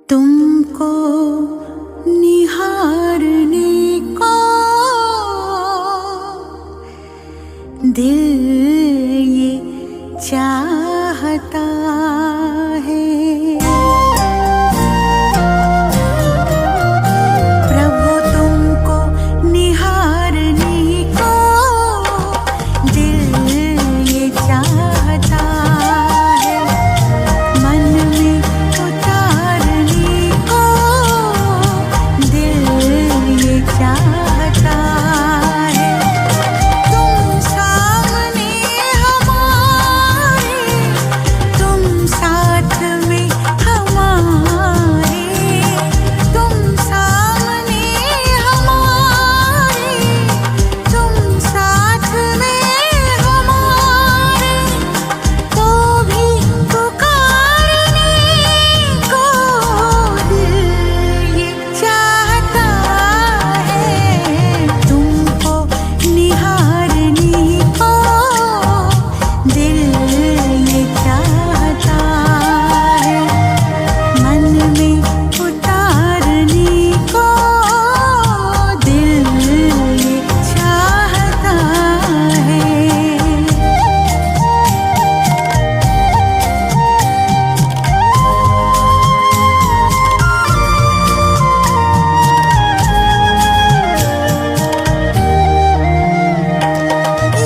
तुमको निहारने को दिल ये चाहता है। प्रभु तुमको निहारने को दिल ये चाहता है। मन में उतारने को दिल ये चाहता है। तुम सामने हमारे, तुम साथ में हमारे, तुम सामने हमारे, तुम साथ में हमारे, तो भी पुकारने को दिल ये चाहता है। तुमको निहारने को दिल ये चाहता है। मन में उतारने को दिल ये चाहता है।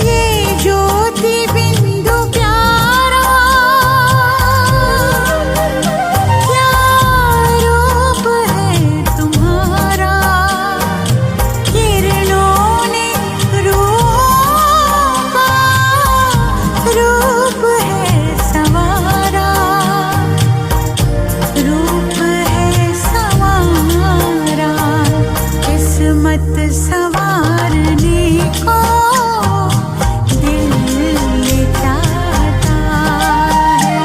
ये ज्योति बिंदु प्यारा, क्या रूप है तुम्हारा। किरणों ने रूहों का रूप है संवारा, रूप है संवारा। किस्मत संवारने को दिल ये चाहता है।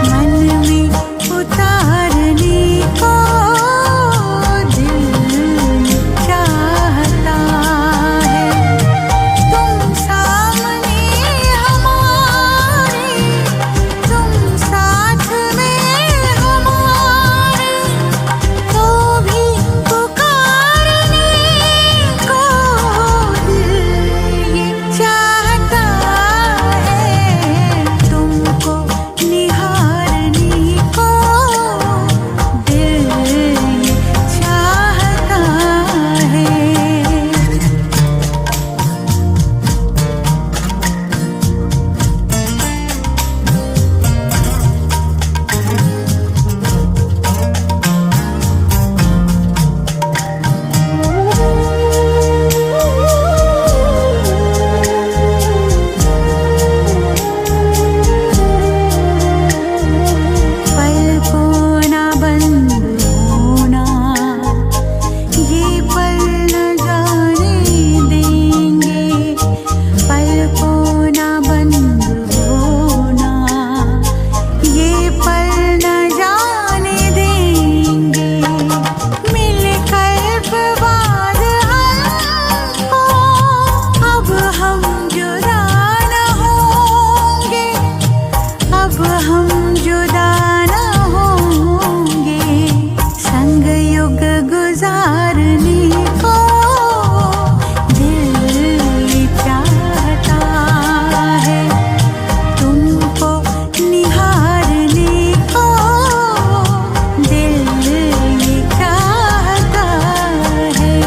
मन में उतारने को दिल ये चाहता है। तुम सामने हमारे, तुम साथ में हमारे, तो भी पुकारने को दिल ये चाहता है। तुमको निहारने को दिल ये चाहता है। पल को ना बंद होना, ये पल न जाने देंगे। पल को ना बंद होना, ये पल न जाने देंगे। मिलकर बाद हमको अब हम जुदा न होंगे, अब हम जुदा न होंगे। संग युग गुजारने को दिल ये चाहता है। तुमको निहारने को दिल ये चाहता है।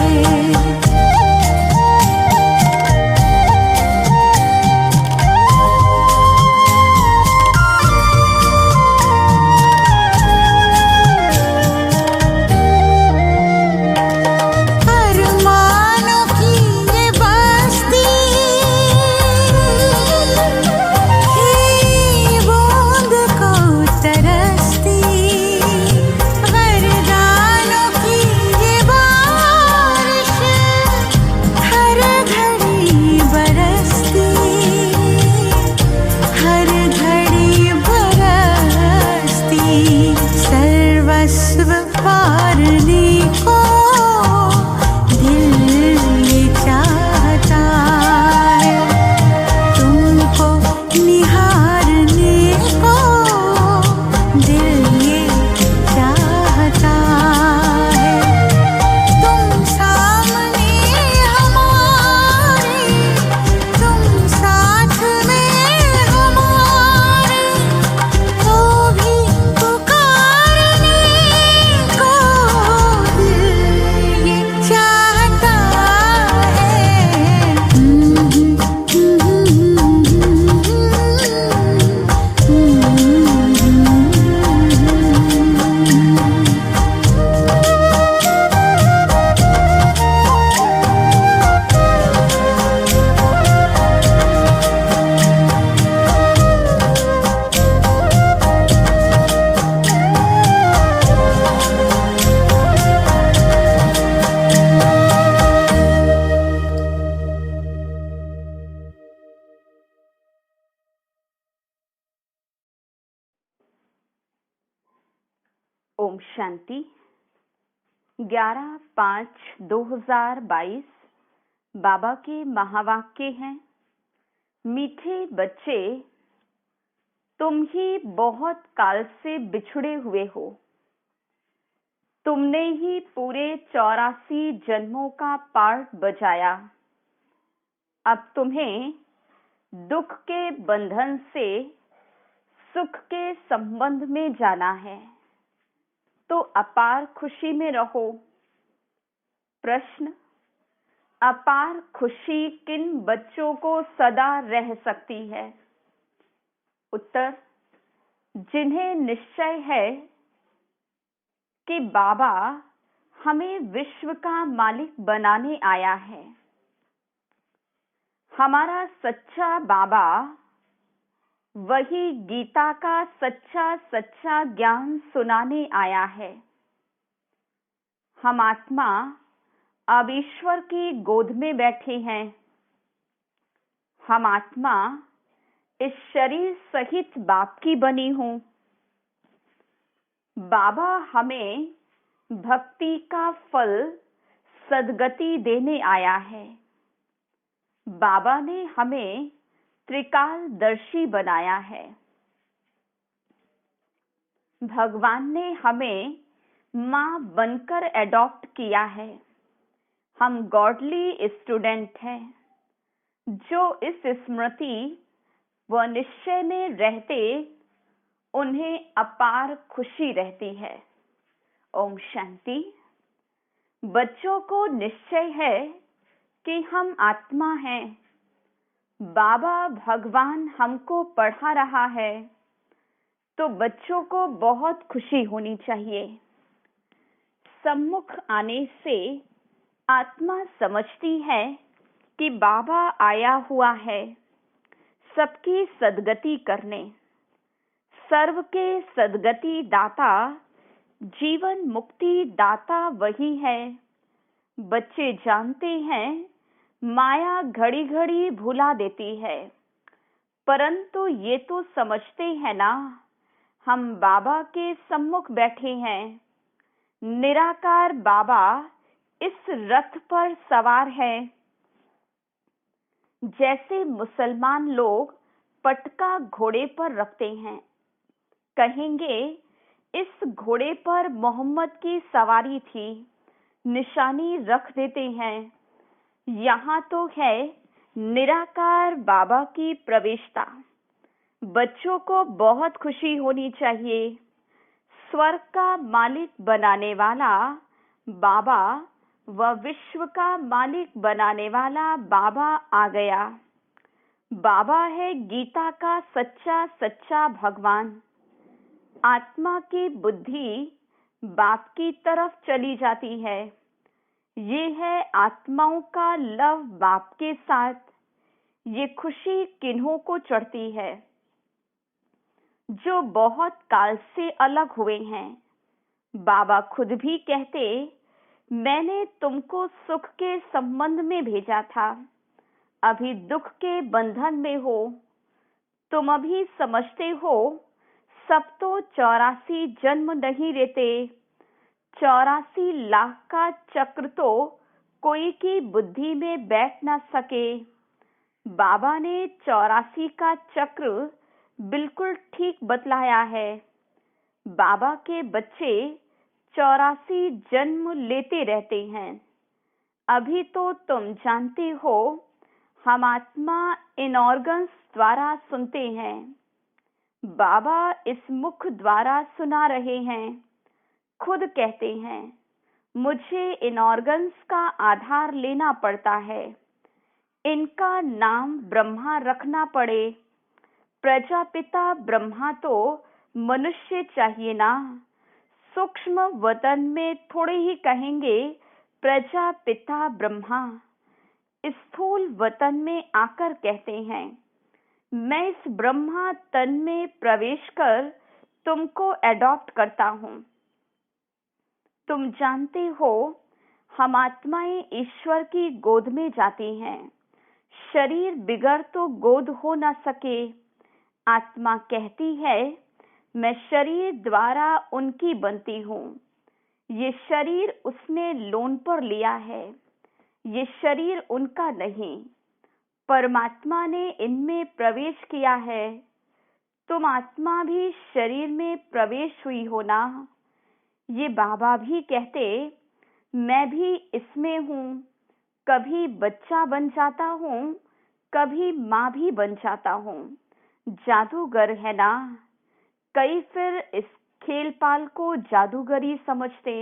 अरमानों की ये बस्ती, ही बूंद को तरसती। वरदानों की ये बारिश, हर घड़ी बरसती, हर घड़ी बरसती। सर्वस्व पारने को दिल ये चाहता है। तुमको निहारने को दिल ये चाहता ओम शांति। 11/5/2022 बाबा के महावाक्य हैं। मीठे बच्चे, तुम ही बहुत काल से बिछड़े हुए हो। तुमने ही पूरे 84 जन्मों का पार्ट बजाया। अब तुम्हें दुख के बंधन से सुख के संबंध में जाना है, तो अपार खुशी में रहो। प्रश्न: अपार खुशी किन बच्चों को सदा रह सकती है? उत्तर: जिन्हें निश्चय है कि बाबा हमें विश्व का मालिक बनाने आया है। हमारा सच्चा बाबा वही गीता का सच्चा ज्ञान सुनाने आया है। हम आत्मा अब ईश्वर की गोद में बैठे हैं। हम आत्मा इस शरीर सहित बाप की बनी हूँ। बाबा हमें भक्ति का फल सद्गति देने आया है। बाबा ने हमें त्रिकालदर्शी बनाया है। भगवान ने हमें माँ बनकर एडॉप्ट किया है। हम गॉडली स्टूडेंट हैं, जो इस स्मृति व निश्चय में रहते उन्हें अपार खुशी रहती है। ओम शांति। बच्चों को निश्चय है कि हम आत्मा हैं। बाबा भगवान हमको पढ़ा रहा है, तो बच्चों को बहुत खुशी होनी चाहिए। सम्मुख आने से आत्मा समझती है कि बाबा आया हुआ है सबकी सद्गति करने। सर्व के सद्गति दाता, जीवन मुक्ति दाता वही है। बच्चे जानते हैं माया घड़ी घड़ी भुला देती है, परंतु ये तो समझते हैं ना, हम बाबा के सम्मुख बैठे हैं। निराकार बाबा इस रथ पर सवार है। जैसे मुसलमान लोग पटका घोड़े पर रखते हैं, कहेंगे इस घोड़े पर मोहम्मद की सवारी थी, निशानी रख देते हैं। यहाँ तो है निराकार बाबा की प्रवेशता। बच्चों को बहुत खुशी होनी चाहिए। स्वर्ग का मालिक बनाने वाला बाबा व विश्व का मालिक बनाने वाला बाबा आ गया। बाबा है गीता का सच्चा भगवान। आत्मा की बुद्धि बाप की तरफ चली जाती है। ये है आत्माओं का लव बाप के साथ। ये खुशी किन्हों को चढ़ती है? जो बहुत काल से अलग हुए हैं। बाबा खुद भी कहते, मैंने तुमको सुख के संबंध में भेजा था, अभी दुख के बंधन में हो। तुम अभी समझते हो सब तो 84 जन्म नहीं लेते। 84 लाख का चक्र तो कोई की बुद्धि में बैठ ना सके। बाबा ने 84 का चक्र बिल्कुल ठीक बतलाया है। बाबा के बच्चे 84 जन्म लेते रहते हैं। अभी तो तुम जानते हो, हम आत्मा इन ऑर्गन्स द्वारा सुनते हैं। बाबा इस मुख द्वारा सुना रहे हैं। खुद कहते हैं, मुझे इन ऑर्गन्स का आधार लेना पड़ता है। इनका नाम ब्रह्मा रखना पड़े। प्रजापिता ब्रह्मा तो मनुष्य चाहिए ना। सूक्ष्म वतन में थोड़े ही कहेंगे प्रजापिता ब्रह्मा। स्थूल वतन में आकर कहते हैं, मैं इस ब्रह्मा तन में प्रवेश कर तुमको एडॉप्ट करता हूँ। तुम जानते हो, हम आत्माएं ईश्वर की गोद में जाती हैं। शरीर बिगड़ तो गोद हो न सके। आत्मा कहती है, मैं शरीर द्वारा उनकी बनती हूँ। ये शरीर उसने लोन पर लिया है। ये शरीर उनका नहीं, परमात्मा ने इनमें प्रवेश किया है। तुम आत्मा भी शरीर में प्रवेश हुई हो ना। ये बाबा भी कहते, मैं भी इसमें हूँ। कभी बच्चा बन जाता हूँ, कभी माँ भी बन जाता हूँ। जादूगर है ना। कई फिर इस खेल पाल को जादूगरी समझते।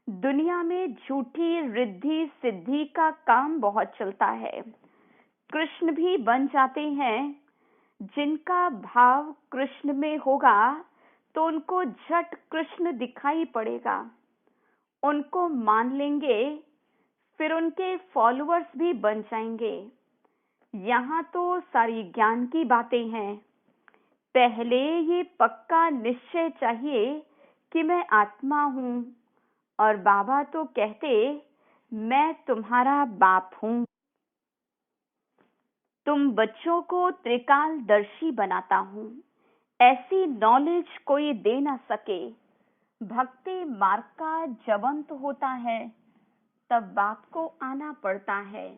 दुनिया में झूठी रिद्धि सिद्धि का काम बहुत चलता है। कृष्ण भी बन जाते हैं। जिनका भाव कृष्ण में होगा तो उनको झट कृष्ण दिखाई पड़ेगा। उनको मान लेंगे, फिर उनके फॉलोअर्स भी बन जाएंगे। यहाँ तो सारी ज्ञान की बातें हैं। पहले ये पक्का निश्चय चाहिए कि मैं आत्मा हूँ। और बाबा तो कहते, मैं तुम्हारा बाप हूँ। तुम बच्चों को त्रिकालदर्शी बनाता हूँ। ऐसी नॉलेज कोई दे ना सके। भक्ति मार्ग का जब अंत होता है तब बाप को आना पड़ता है।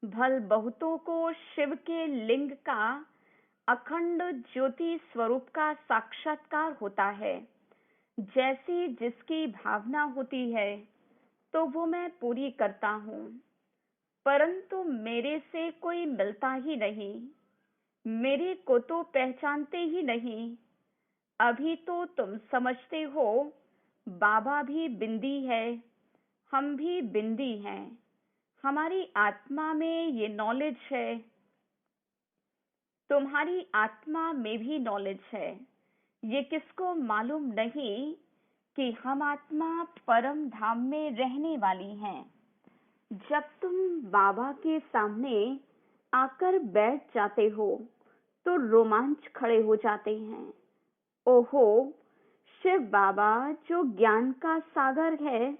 भल बहुतों को शिव के लिंग का अखंड ज्योति स्वरूप का साक्षात्कार होता है। जैसी जिसकी भावना होती है तो वो मैं पूरी करता हूँ, परंतु मेरे से कोई मिलता ही नहीं। मेरे को तो पहचानते ही नहीं। अभी तो तुम समझते हो बाबा भी बिंदी है, हम भी बिंदी हैं। हमारी आत्मा में ये नॉलेज है। तुम्हारी आत्मा में भी नॉलेज है। ये किसको मालूम नहीं कि हम आत्मा परम धाम में रहने वाली हैं। जब तुम बाबा के सामने आकर बैठ जाते हो तो रोमांच खड़े हो जाते हैं। ओहो, शिव बाबा जो ज्ञान का सागर है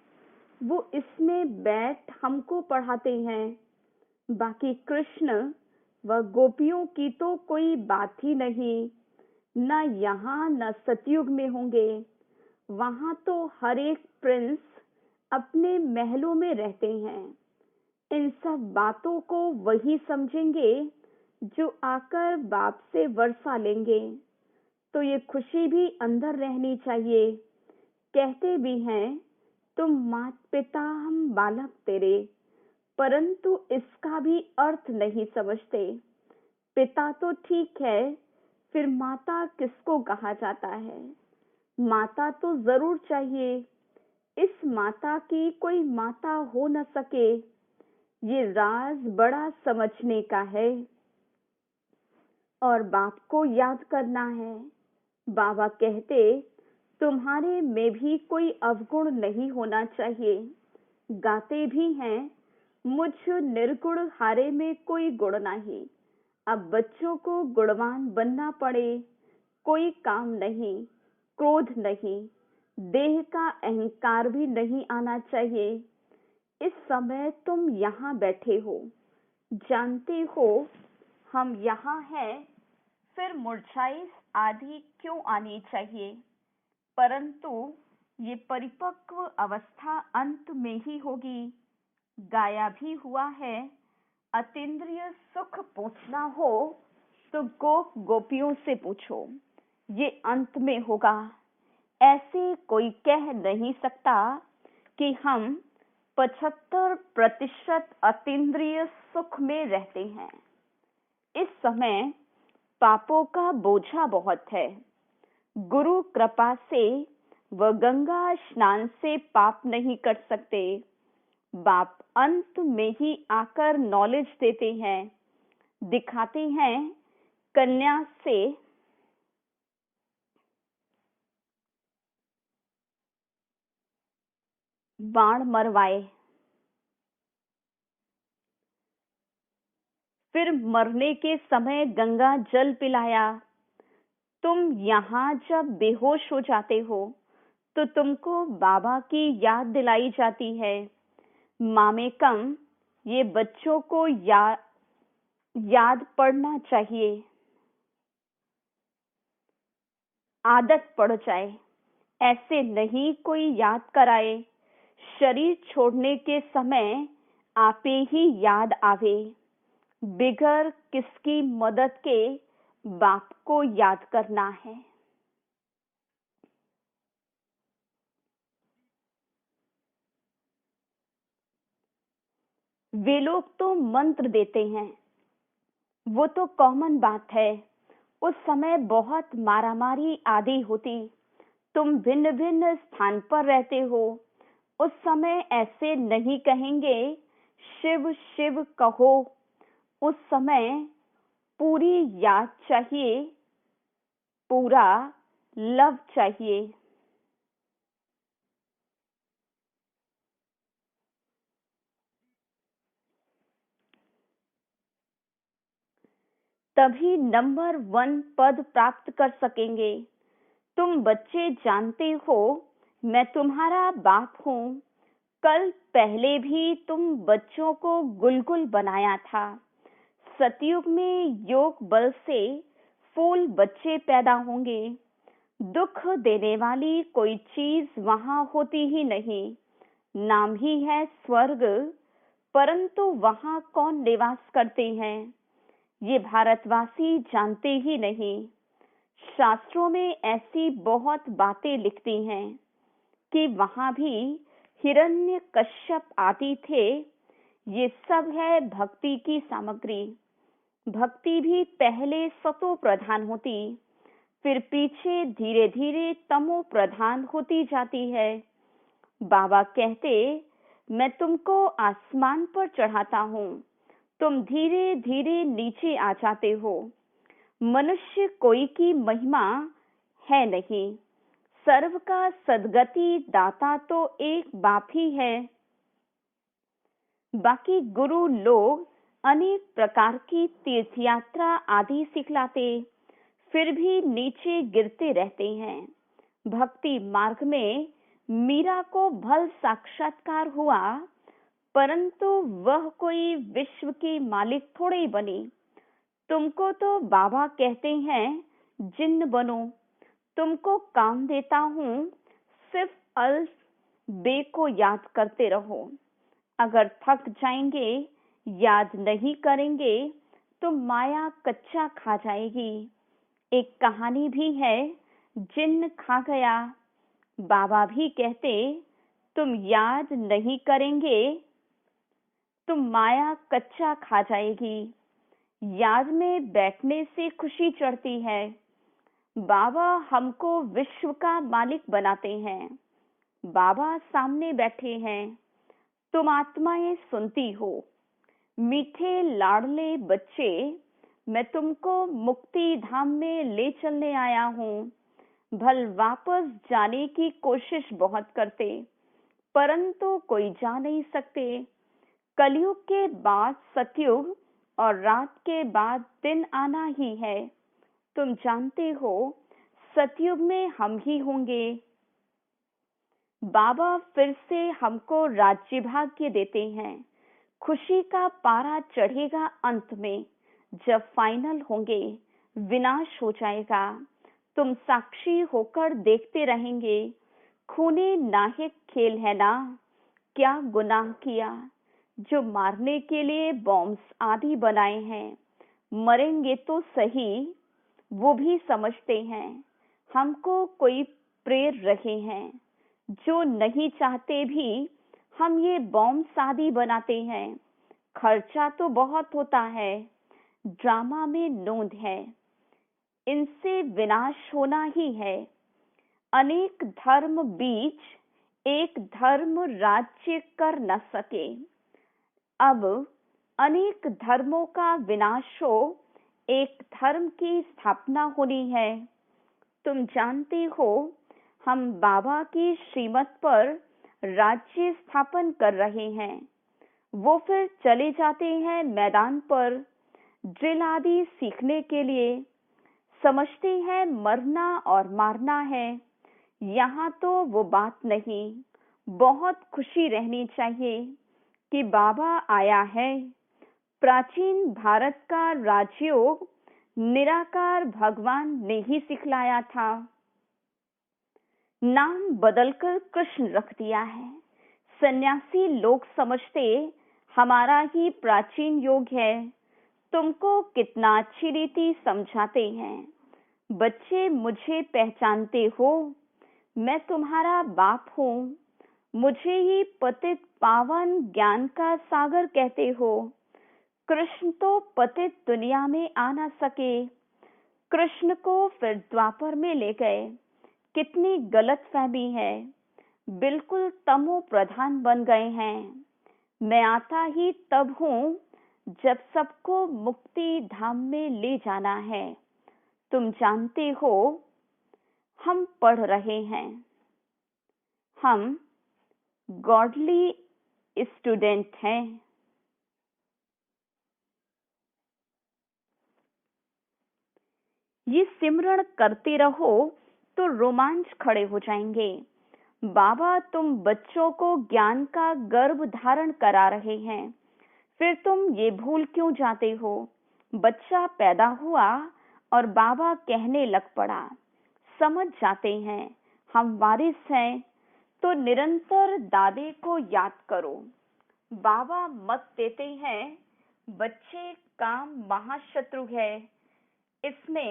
वो इसमें बैठ हमको पढ़ाते हैं। बाकी कृष्ण व गोपियों की तो कोई बात ही नहीं। न यहाँ न सतयुग में होंगे। वहां तो हर एक प्रिंस अपने महलों में रहते हैं। इन सब बातों को वही समझेंगे जो आकर बाप से वर्षा लेंगे। तो ये खुशी भी अंदर रहनी चाहिए। कहते भी हैं, तुम मात पिता हम बालक तेरे, परंतु इसका भी अर्थ नहीं समझते। पिता तो ठीक है, फिर माता किसको कहा जाता है? माता तो जरूर चाहिए। इस माता की कोई माता हो न सके, ये राज बड़ा समझने का है। और बाप को याद करना है। बाबा कहते, तुम्हारे में भी कोई अवगुण नहीं होना चाहिए। गाते भी हैं, मुझ निर्गुण हारे में कोई गुण नहीं। अब बच्चों को गुणवान बनना पड़े, कोई काम नहीं। क्रोध नहीं, देह का अहंकार भी नहीं आना चाहिए। इस समय तुम यहाँ बैठे हो, जानते हो हम यहाँ हैं, फिर मुरझाइश आदि क्यों आनी चाहिए? परंतु ये परिपक्व अवस्था अंत में ही होगी। गाया भी हुआ है, अतीन्द्रिय सुख पूछना हो तो गोप गोपियों से पूछो, ये अंत में होगा। ऐसे कोई कह नहीं सकता कि हम 75% अतीन्द्रिय सुख में रहते हैं। इस समय पापों का बोझा बहुत है। गुरु कृपा से व गंगा स्नान से पाप नहीं कट सकते। बाप अंत में ही आकर नॉलेज देते हैं, दिखाते हैं। कन्या से बाण मरवाए, फिर मरने के समय गंगा जल पिलाया। तुम यहाँ जब बेहोश हो जाते हो तो तुमको बाबा की याद दिलाई जाती है। मामे कम ये बच्चों को याद पड़ना चाहिए। आदत पड़ जाए। ऐसे नहीं कोई याद कराए, शरीर छोड़ने के समय आपे ही याद आवे। बिगर किसकी मदद के बाप को याद करना है। वे लोग तो मंत्र देते हैं, वो तो कॉमन बात है। उस समय बहुत मारामारी आदि होती। तुम भिन्न भिन्न स्थान पर रहते हो। उस समय ऐसे नहीं कहेंगे शिव शिव कहो। उस समय पूरी याद चाहिए, पूरा लव चाहिए। तभी नंबर 1 पद प्राप्त कर सकेंगे। तुम बच्चे जानते हो मैं तुम्हारा बाप हूँ। कल पहले भी तुम बच्चों को गुलगुल बनाया था। सतयुग में योग बल से फूल बच्चे पैदा होंगे। दुख देने वाली कोई चीज वहां होती ही नहीं। नाम ही है स्वर्ग, परंतु वहां कौन निवास करते हैं ये भारतवासी जानते ही नहीं। शास्त्रों में ऐसी बहुत बातें लिखती हैं कि वहां भी हिरण्यकश्यप आदि थे। ये सब है भक्ति की सामग्री। भक्ति भी पहले सतो प्रधान होती, फिर पीछे धीरे धीरे तमो प्रधान होती जाती है। बाबा कहते मैं तुमको आसमान पर चढ़ाता हूँ, तुम धीरे धीरे नीचे आ जाते हो। मनुष्य कोई की महिमा है नहीं, सर्व का सदगति दाता तो एक बाप ही है। बाकी गुरु लोग अनेक प्रकार की तीर्थ यात्रा आदि सिखलाते, फिर भी नीचे गिरते रहते हैं। भक्ति मार्ग में मीरा को भल साक्षात्कार हुआ, परंतु वह कोई विश्व की मालिक थोड़ी बनी। तुमको तो बाबा कहते हैं जिन्न बनो। तुमको काम देता हूँ, सिर्फ अल बे को याद करते रहो। अगर थक जाएंगे, याद नहीं करेंगे तो माया कच्चा खा जाएगी। एक कहानी भी है, जिन्न खा गया। बाबा भी कहते तुम याद नहीं करेंगे तो माया कच्चा खा जाएगी। याद में बैठने से खुशी चढ़ती है। बाबा हमको विश्व का मालिक बनाते हैं। बाबा सामने बैठे हैं, तुम आत्माएं सुनती हो। मीठे लाडले बच्चे, मैं तुमको मुक्ति धाम में ले चलने आया हूँ। भल वापस जाने की कोशिश बहुत करते, परंतु कोई जा नहीं सकते। कलयुग के बाद सतयुग और रात के बाद दिन आना ही है। तुम जानते हो सतयुग में हम ही होंगे। बाबा फिर से हमको राज्य भाग्य देते हैं। खुशी का पारा चढ़ेगा अंत में, जब फाइनल होंगे, विनाश हो जाएगा। तुम साक्षी होकर देखते रहेंगे। खूने नाहिक खेल है ना, क्या गुनाह किया जो मारने के लिए बॉम्ब्स आदि बनाए हैं। मरेंगे तो सही, वो भी समझते हैं हमको कोई प्रेर रहे हैं। जो नहीं चाहते भी हम ये बॉम्ब आदि बनाते हैं। खर्चा तो बहुत होता है, ड्रामा में नोंद है, इनसे विनाश होना ही है। अनेक धर्म बीच एक धर्म राज्य कर न सके। अब अनेक धर्मों का विनाश हो, एक धर्म की स्थापना होनी है। तुम जानते हो हम बाबा की श्रीमत पर राज्य स्थापन कर रहे हैं। वो फिर चले जाते हैं मैदान पर ड्रिल आदि सीखने के लिए। समझते हैं मरना और मारना है। यहाँ तो वो बात नहीं। बहुत खुशी रहनी चाहिए कि बाबा आया है। प्राचीन भारत का राजयोग निराकार भगवान ने ही सिखलाया था। नाम बदलकर कृष्ण रख दिया है। सन्यासी लोग समझते हमारा ही प्राचीन योग है। तुमको कितना अच्छी रीति समझाते हैं। बच्चे मुझे पहचानते हो, मैं तुम्हारा बाप हूँ। मुझे ही पतित पावन ज्ञान का सागर कहते हो। कृष्ण तो पतित दुनिया में आ न सके। कृष्ण को फिर द्वापर में ले गए। कितनी गलतफहमी है। बिल्कुल तमो प्रधान बन गए हैं। मैं आता ही तब हूँ जब सबको मुक्ति धाम में ले जाना है। तुम जानते हो हम पढ़ रहे हैं। हम गॉडली स्टूडेंट हैं। ये सिमरण करते रहो तो रोमांच खड़े हो जाएंगे। बाबा तुम बच्चों को ज्ञान का गर्भ धारण करा रहे हैं, फिर तुम ये भूल क्यों जाते हो? बच्चा पैदा हुआ और बाबा कहने लग पड़ा। समझ जाते हैं हम वारिस हैं, तो निरंतर दादे को याद करो। बाबा मत देते हैं बच्चे काम महाशत्रु है। इसने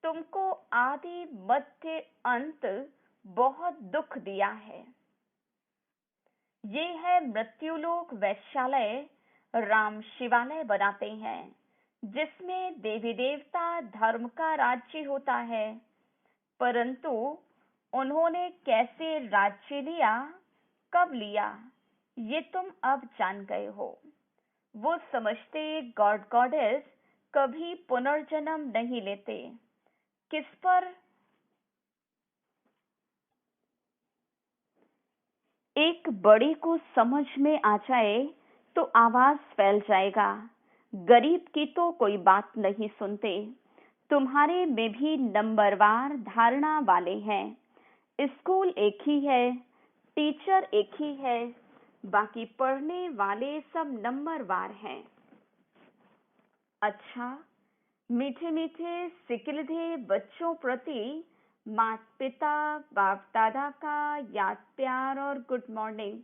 तुमको आदि मध्य अंत बहुत दुख दिया है। ये है मृत्युलोक वैश्यालय। राम शिवालय बनाते हैं जिसमें देवी देवता धर्म का राज्य होता है। परंतु उन्होंने कैसे राज्य लिया, कब लिया, ये तुम अब जान गए हो। वो समझते गॉड गॉडेस कभी पुनर्जन्म नहीं लेते। किस पर? एक बड़े को समझ में आ जाए तो आवाज फैल जाएगा। गरीब की तो कोई बात नहीं सुनते। तुम्हारे में भी नंबरवार धारणा वाले हैं। स्कूल एक ही है, टीचर एक ही है, बाकी पढ़ने वाले सब नंबरवार हैं। अच्छा, मीठे मीठे सिकिलधे बच्चों प्रति माता पिता बाप दादा का याद प्यार और गुड मॉर्निंग।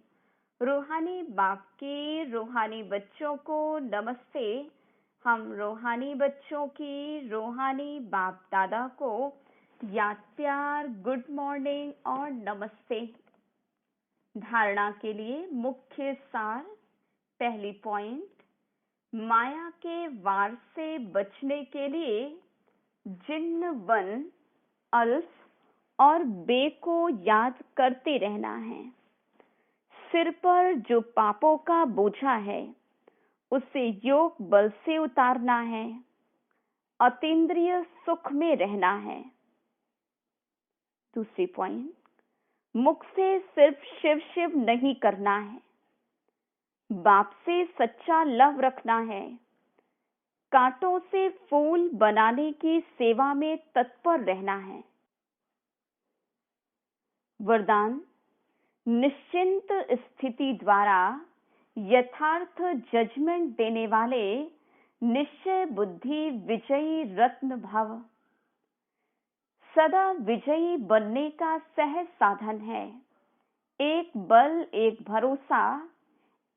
रूहानी बाप की रूहानी बच्चों को नमस्ते। हम रूहानी बच्चों की रूहानी बाप दादा को याद प्यार गुड मॉर्निंग और नमस्ते। धारणा के लिए मुख्य सार। पहली पॉइंट, माया के वार से बचने के लिए जिन्न वन अल्फ और बे को याद करते रहना है। सिर पर जो पापों का बोझा है उसे योग बल से उतारना है। अतीन्द्रिय सुख में रहना है। दूसरी पॉइंट, मुख से सिर्फ शिव शिव नहीं करना है। बाप से सच्चा लव रखना है। कांटों से फूल बनाने की सेवा में तत्पर रहना है। वरदान, निश्चिंत स्थिति द्वारा यथार्थ जजमेंट देने वाले निश्चय बुद्धि विजयी रत्न भव। सदा विजयी बनने का सहज साधन है। एक बल एक भरोसा।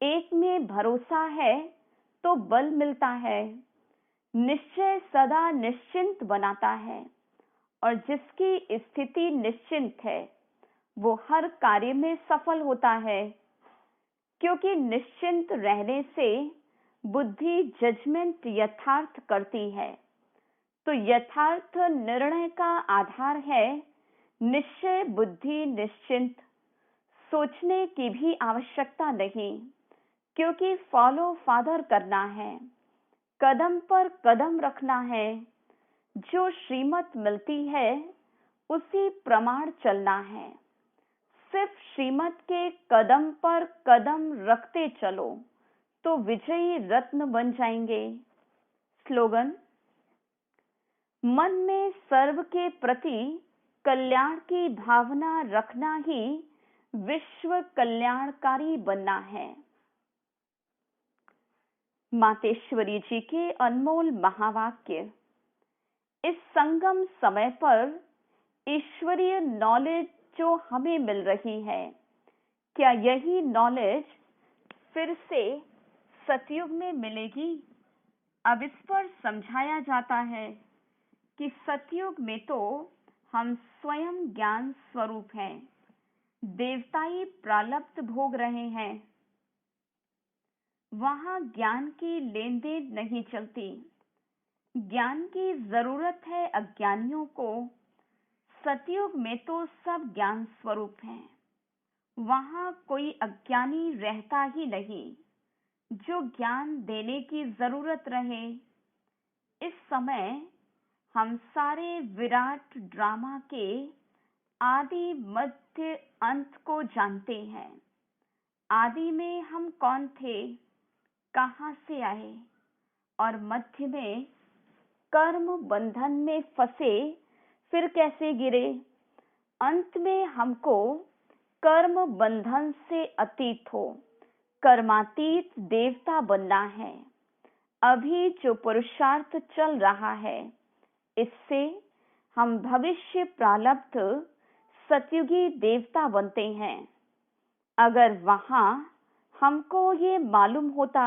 एक में भरोसा है तो बल मिलता है। निश्चय सदा निश्चिंत बनाता है और जिसकी स्थिति निश्चिंत है वो हर कार्य में सफल होता है। क्योंकि निश्चिंत रहने से बुद्धि जजमेंट यथार्थ करती है, तो यथार्थ निर्णय का आधार है निश्चय बुद्धि निश्चिंत। सोचने की भी आवश्यकता नहीं, क्योंकि फॉलो फादर करना है। कदम पर कदम रखना है। जो श्रीमत मिलती है उसी प्रमाण चलना है। सिर्फ श्रीमत के कदम पर कदम रखते चलो तो विजयी रत्न बन जाएंगे। स्लोगन, मन में सर्व के प्रति कल्याण की भावना रखना ही विश्व कल्याणकारी बनना है। मातेश्वरी जी के अनमोल महावाक्य। इस संगम समय पर ईश्वरीय नॉलेज जो हमें मिल रही है, क्या यही नॉलेज फिर से सतयुग में मिलेगी? अब इस पर समझाया जाता है कि सतयुग में तो हम स्वयं ज्ञान स्वरूप हैं, देवताई प्रारब्ध भोग रहे हैं, वहां ज्ञान की लेन देन नहीं चलती। ज्ञान की जरूरत है अज्ञानियों को। सतयुग में तो सब ज्ञान स्वरूप हैं, वहां कोई अज्ञानी रहता ही नहीं जो ज्ञान देने की जरूरत रहे। इस समय हम सारे विराट ड्रामा के आदि मध्य अंत को जानते हैं। आदि में हम कौन थे, कहां से आए, और मध्य में कर्म बंधन में फंसे फिर कैसे गिरे। अंत में हमको कर्म बंधन से अतीत हो कर्मातीत देवता बनना है। अभी जो पुरुषार्थ चल रहा है, इससे हम भविष्य प्रारब्ध सतयुगी देवता बनते हैं। अगर वहां हमको ये मालूम होता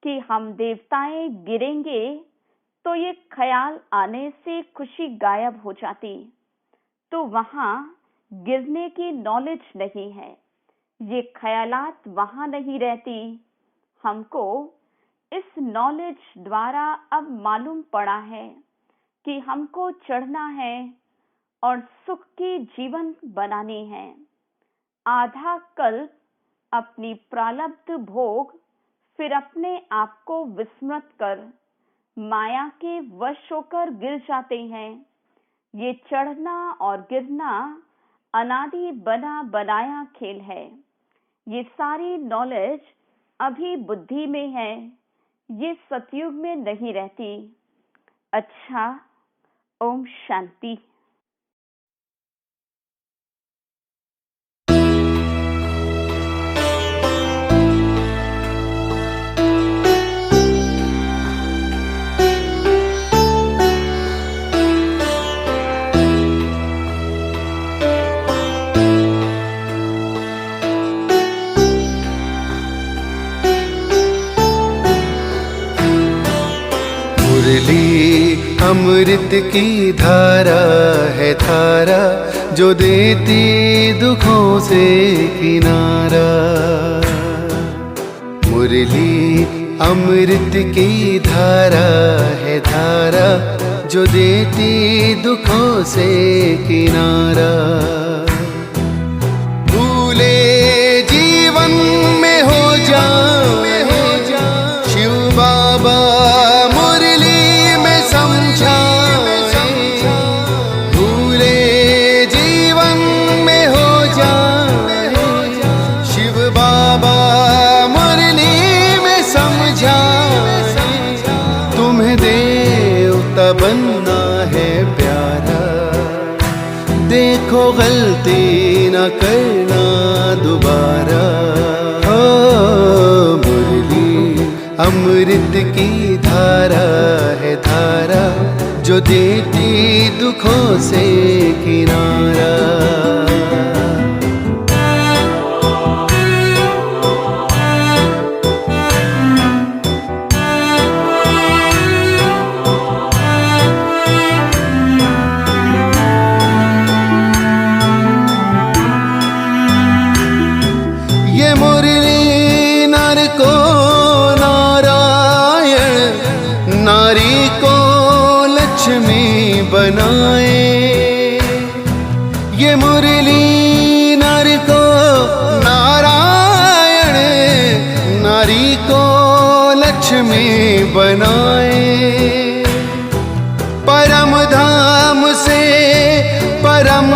कि हम देवताएं गिरेंगे, तो ये ख्याल आने से खुशी गायब हो जाती। तो वहां गिरने की नॉलेज नहीं है, ये ख्यालात वहां नहीं रहती। हमको इस नॉलेज द्वारा अब मालूम पड़ा है कि हमको चढ़ना है और सुख की जीवन बनानी है। आधा कल्प अपनी प्रारब्ध भोग, फिर अपने आप को विस्मृत कर माया के वश होकर गिर जाते हैं। ये चढ़ना और गिरना अनादि बना बनाया खेल है। ये सारी नॉलेज अभी बुद्धि में है, ये सतयुग में नहीं रहती। अच्छा, ओम शांति। अमृत की धारा है धारा, जो देती दुखों से किनारा। मुरली अमृत की धारा है धारा, जो देती दुखों से किनारा। भूले जीवन में हो जा शिव बाबा बनना है प्यारा। देखो गलती न करना दोबारा। हो मुरली अमृत की धारा है धारा, जो देती दुखों से किनारा। बनाए ये मुरली नर को नारायण, नारी को लक्ष्मी बनाए। परम धाम से परम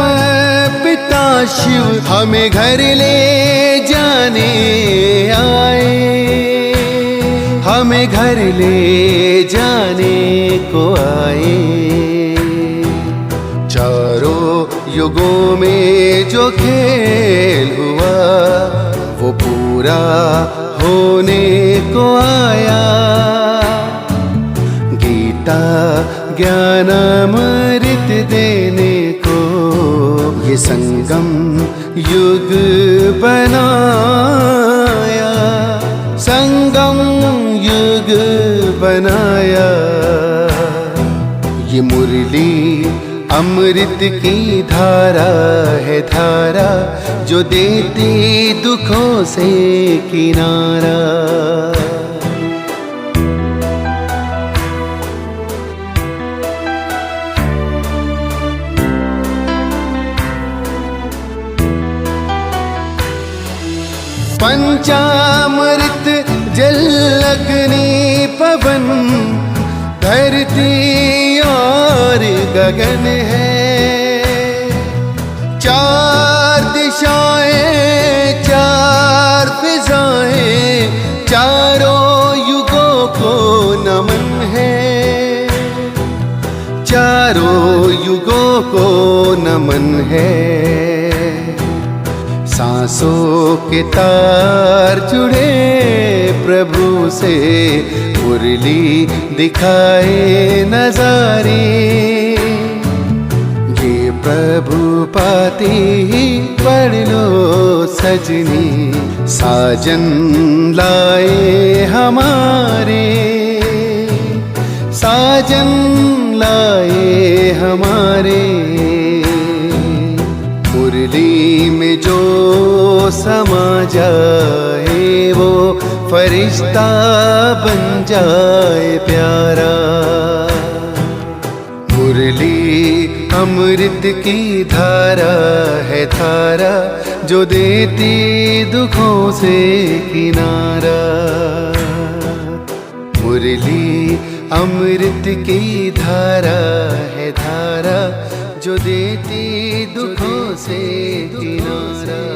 पिता शिव हमें घर ले जाने आए। हमें घर ले जाने को आए। चारों युगों में जो खेल हुआ, वो पूरा होने को आया। गीता ज्ञान अमृत देने को ये संगम युग बनाया, संगम युग बनाया। ये मुरली अमृत की धारा है, धारा जो देती दुखों से किनारा। पंचामृत जल अग्नि पवन, धरती और गगन है। चार दिशाएं, चार फिजाएं, चारों युगों को नमन है, चारों युगों को नमन है। सांसों के तार जुड़े प्रभु से, मुरली दिखाए नजारे। ये प्रभु पाती ही पढ़ लो सजनी, साजन लाए हमारे, साजन लाए हमारे। मुरली में जो समा जाए वो फरिश्ता बन जाए प्यारा। मुरली अमृत की धारा है, धारा जो देती दुखों से किनारा। मुरली अमृत की धारा है, धारा जो देती दुखों से किनारा।